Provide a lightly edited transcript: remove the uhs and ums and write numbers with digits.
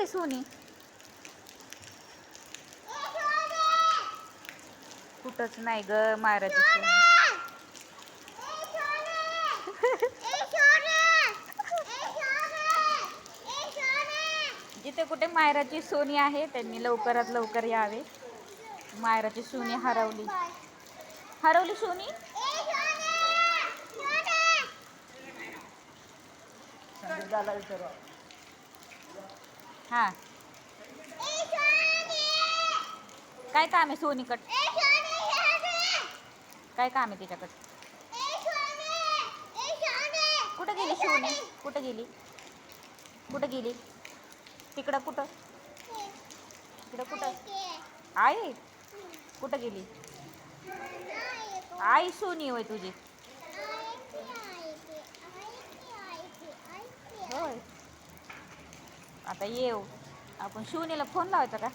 गेली सोनी? कुठंच नाही ग मायराची सोनी. जिथे कुठे मायराची सोनी आहे त्यांनी लवकरात लवकर यावे. मायराची सोनी हरवली. हरवली सोनी. हा काय काम आहे सोनीकड? काय काम आहे तिच्याकडे? कुठं गेली सोनी? कुठं गेली? कुठं गेली? तिकडं कुठं? तिकडं कुठं? आई कुठं गेली? आई सोनी होय तुझी? होय. आता येऊ आपण शिवनीला फोन लावायचा का?